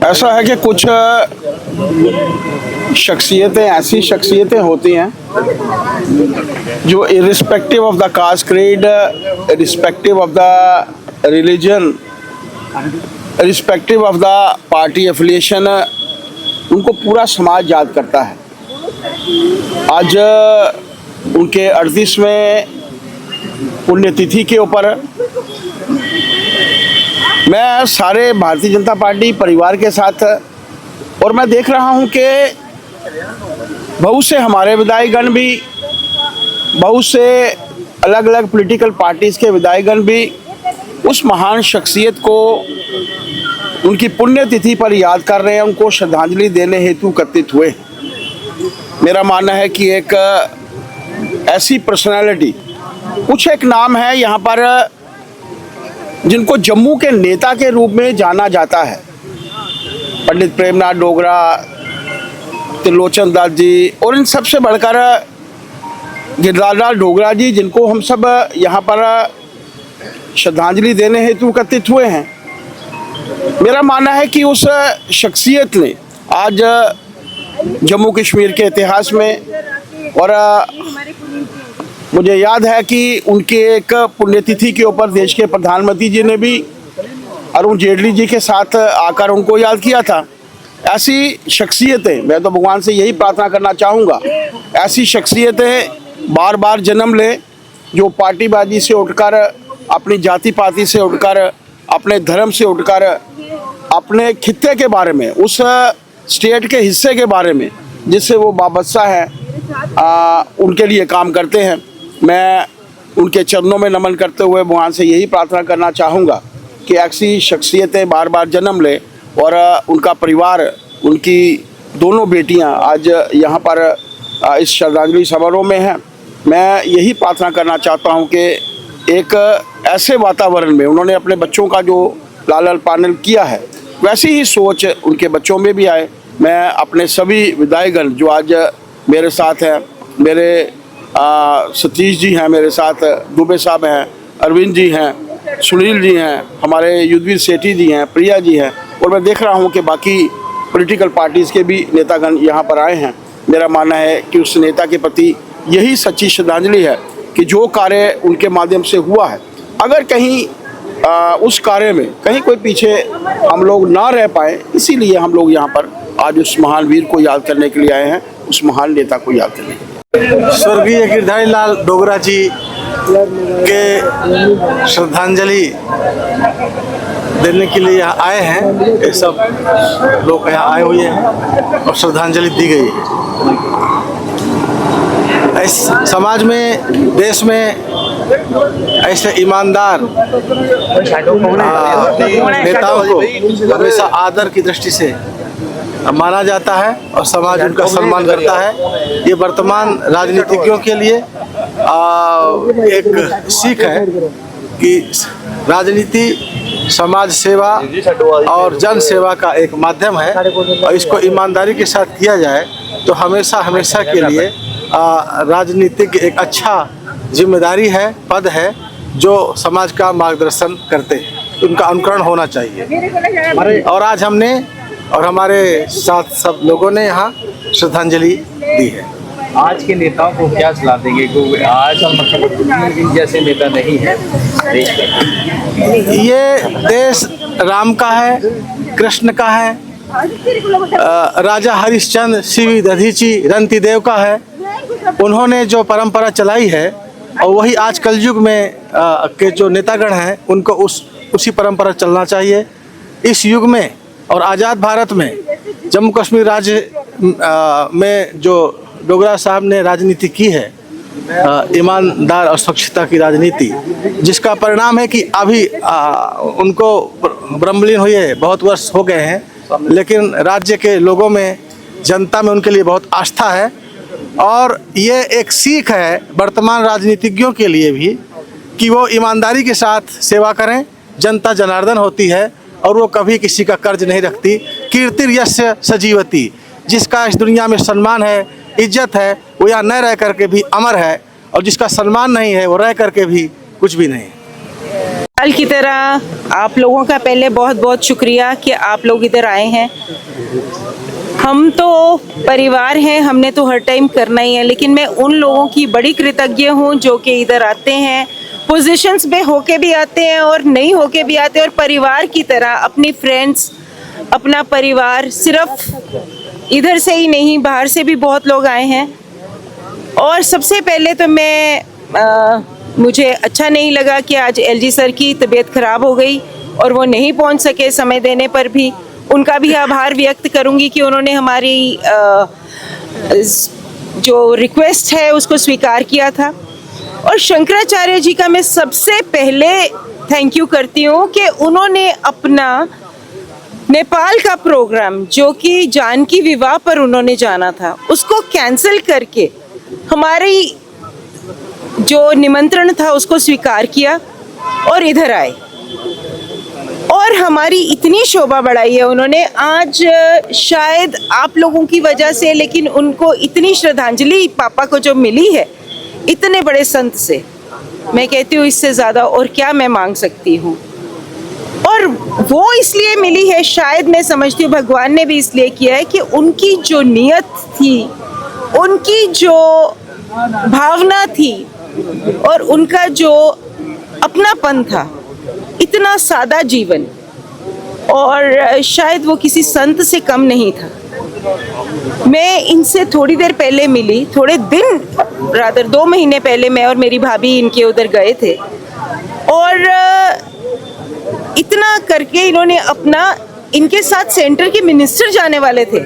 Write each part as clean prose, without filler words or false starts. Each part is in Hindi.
ऐसा है कि कुछ शख्सियतें ऐसी शख्सियतें होती हैं जो irrespective of the caste creed, irrespective of the religion, irrespective of the party affiliation, उनको पूरा समाज याद करता है। आज उनके 38वें पुण्यतिथि के ऊपर मैं सारे भारतीय जनता पार्टी परिवार के साथ, और मैं देख रहा हूं कि बहुत से हमारे विधायकगण भी, बहुत से अलग अलग पॉलिटिकल पार्टीज़ के विधायकगण भी उस महान शख्सियत को उनकी पुण्यतिथि पर याद कर रहे हैं, उनको श्रद्धांजलि देने हेतु एकत्रित हुए। मेरा मानना है कि एक ऐसी पर्सनालिटी, कुछ एक नाम है यहाँ पर जिनको जम्मू के नेता के रूप में जाना जाता है, पंडित प्रेमनाथ डोगरा, त्रिलोचन दास जी, और इन सबसे बढ़कर गिरिराज डोगरा जी, जिनको हम सब यहाँ पर श्रद्धांजलि देने हेतु एकत्रित हुए हैं। मेरा मानना है कि उस शख्सियत ने आज जम्मू कश्मीर के इतिहास में, और मुझे याद है कि उनके एक पुण्यतिथि के ऊपर देश के प्रधानमंत्री जी ने भी अरुण जेटली जी के साथ आकर उनको याद किया था। ऐसी शख्सियतें, मैं तो भगवान से यही प्रार्थना करना चाहूँगा, ऐसी शख्सियतें बार बार जन्म लें जो पार्टीबाजी से उठकर, अपनी जाति पाति से उठकर, अपने धर्म से उठकर, अपने खित्ते के बारे में, उस स्टेट के हिस्से के बारे में जिससे वो वाबस्ता हैं, उनके लिए काम करते हैं। मैं उनके चरणों में नमन करते हुए भगवान से यही प्रार्थना करना चाहूँगा कि ऐसी शख्सियतें बार बार जन्म लें, और उनका परिवार, उनकी दोनों बेटियां आज यहाँ पर इस श्रद्धांजलि समारोह में हैं। मैं यही प्रार्थना करना चाहता हूँ कि एक ऐसे वातावरण में उन्होंने अपने बच्चों का जो लालन पालन किया है, वैसी ही सोच उनके बच्चों में भी आए। मैं अपने सभी विधायकगण जो आज मेरे साथ हैं, मेरे सतीश जी हैं मेरे साथ, दुबे साहब हैं, अरविंद जी हैं, सुनील जी हैं, हमारे युद्धवीर सेठी जी हैं, प्रिया जी हैं, और मैं देख रहा हूं कि बाकी पॉलिटिकल पार्टीज़ के भी नेतागण यहां पर आए हैं। मेरा मानना है कि उस नेता के प्रति यही सच्ची श्रद्धांजलि है कि जो कार्य उनके माध्यम से हुआ है, अगर कहीं उस कार्य में कहीं कोई पीछे हम लोग ना रह पाए, इसीलिए हम लोग यहाँ पर आज उस महान वीर को याद करने के लिए आए हैं, उस महान नेता को याद करने के लिए। स्वर्गीय गिरधारी लाल डोगरा जी के श्रद्धांजलि देने के लिए यहाँ आए हैं। ये सब लोग यहाँ आए हुए हैं और श्रद्धांजलि दी गई है। इस समाज में, देश में ऐसे ईमानदार नेताओं को हमेशा आदर की दृष्टि से माना जाता है और समाज उनका सम्मान करता है। ये वर्तमान राजनीतिज्ञों के लिए एक सीख है कि राजनीति समाज सेवा और जन सेवा का एक माध्यम है और इसको ईमानदारी के साथ किया जाए तो हमेशा हमेशा के लिए राजनीतिक एक अच्छा जिम्मेदारी है, पद है जो समाज का मार्गदर्शन करते हैं, उनका अनुकरण होना चाहिए। और आज हमने और हमारे साथ सब लोगों ने यहाँ श्रद्धांजलि दी है। आज के नेताओं को क्या सलाह देंगे क्योंकि आज हम इन जैसे नेता नहीं है देश में? ये देश राम का है, कृष्ण का है, राजा हरिश्चंद्र, शिवी दधीची, रंतिदेव का है। उन्होंने जो परंपरा चलाई है और वही आज कलयुग में के जो नेतागण हैं उनको उसी परंपरा चलना चाहिए। इस युग में और आज़ाद भारत में जम्मू कश्मीर राज्य में जो डोगरा साहब ने राजनीति की है, ईमानदार और स्वच्छता की राजनीति, जिसका परिणाम है कि अभी उनको ब्रह्मलीन हुए बहुत वर्ष हो गए हैं, लेकिन राज्य के लोगों में, जनता में उनके लिए बहुत आस्था है। और ये एक सीख है वर्तमान राजनीतिज्ञों के लिए भी कि वो ईमानदारी के साथ सेवा करें। जनता जनार्दन होती है और वो कभी किसी का कर्ज नहीं रखती। कीर्तिर्यस्य सजीवति, जिसका इस दुनिया में सम्मान है, इज्जत है, वो यहाँ न रह करके भी अमर है, और जिसका सम्मान नहीं है वो रह करके भी कुछ भी नहीं। कल की तरह आप लोगों का पहले बहुत बहुत शुक्रिया कि आप लोग इधर आए हैं। हम तो परिवार हैं, हमने तो हर टाइम करना ही है, लेकिन मैं उन लोगों की बड़ी कृतज्ञ हूँ जो कि इधर आते हैं, पोजीशंस पे होके भी आते हैं और नहीं होके भी आते हैं, और परिवार की तरह अपनी फ्रेंड्स, अपना परिवार, सिर्फ इधर से ही नहीं बाहर से भी बहुत लोग आए हैं। और सबसे पहले तो मुझे अच्छा नहीं लगा कि आज एलजी सर की तबीयत ख़राब हो गई और वो नहीं पहुंच सके समय देने पर भी। उनका भी आभार व्यक्त करूंगी कि उन्होंने हमारी जो रिक्वेस्ट है उसको स्वीकार किया था। और शंकराचार्य जी का मैं सबसे पहले थैंक यू करती हूँ कि उन्होंने अपना नेपाल का प्रोग्राम जो कि जानकी विवाह पर उन्होंने जाना था उसको कैंसिल करके हमारी जो निमंत्रण था उसको स्वीकार किया और इधर आए और हमारी इतनी शोभा बढ़ाई है उन्होंने। आज शायद आप लोगों की वजह से, लेकिन उनको इतनी श्रद्धांजलि पापा को जो मिली है इतने बड़े संत से, मैं कहती हूँ इससे ज़्यादा और क्या मैं मांग सकती हूँ। और वो इसलिए मिली है, शायद मैं समझती हूँ भगवान ने भी इसलिए किया है कि उनकी जो नियत थी, उनकी जो भावना थी और उनका जो अपनापन था, इतना सादा जीवन, और शायद वो किसी संत से कम नहीं था। मैं इनसे थोड़ी देर पहले मिली, थोड़े दिन रादर 2 महीने पहले मैं और मेरी भाभी इनके उधर गए थे और इतना करके इन्होंने अपना, इनके साथ सेंटर के मिनिस्टर जाने वाले थे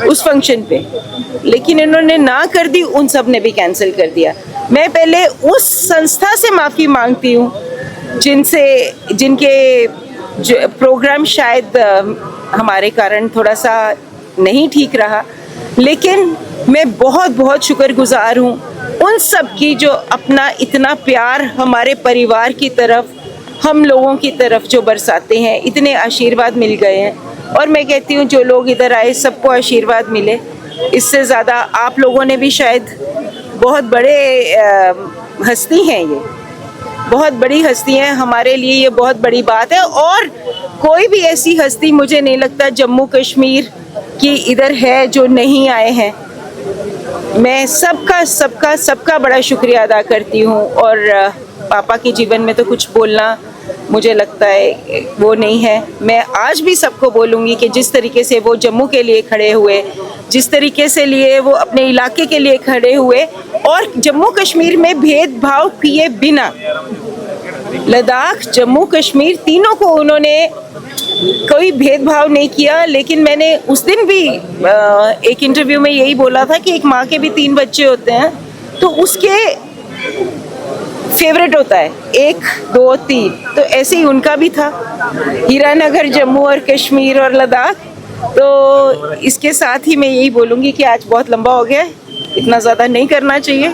उस फंक्शन पे, लेकिन इन्होंने ना कर दी, उन सब ने भी कैंसिल कर दिया। मैं पहले उस संस्था से माफ़ी मांगती हूँ जिनके प्रोग्राम शायद हमारे कारण थोड़ा सा नहीं ठीक रहा, लेकिन मैं बहुत बहुत शुक्रगुजार हूँ उन सब की जो अपना इतना प्यार हमारे परिवार की तरफ, हम लोगों की तरफ जो बरसाते हैं। इतने आशीर्वाद मिल गए हैं और मैं कहती हूँ जो लोग इधर आए सबको आशीर्वाद मिले। इससे ज़्यादा आप लोगों ने भी शायद, बहुत बड़े हस्ती हैं, ये बहुत बड़ी हस्ती हैं, हमारे लिए ये बहुत बड़ी बात है। और कोई भी ऐसी हस्ती मुझे नहीं लगता जम्मू कश्मीर की इधर है जो नहीं आए हैं। मैं सबका बड़ा शुक्रिया अदा करती हूँ। और पापा के जीवन में तो कुछ बोलना मुझे लगता है वो नहीं है। मैं आज भी सबको बोलूँगी कि जिस तरीके से वो जम्मू के लिए खड़े हुए, जिस तरीके से लिए वो अपने इलाके के लिए खड़े हुए और जम्मू कश्मीर में भेदभाव किए बिना, लद्दाख, जम्मू कश्मीर तीनों को उन्होंने कोई भेदभाव नहीं किया। लेकिन मैंने उस दिन भी एक इंटरव्यू में यही बोला था कि एक माँ के भी 3 बच्चे होते हैं तो उसके फेवरेट होता है 1, 2, 3, तो ऐसे ही उनका भी था, हीरानगर, जम्मू और कश्मीर और लद्दाख। तो इसके साथ ही मैं यही बोलूँगी कि आज बहुत लंबा हो गया है, इतना ज़्यादा नहीं करना चाहिए।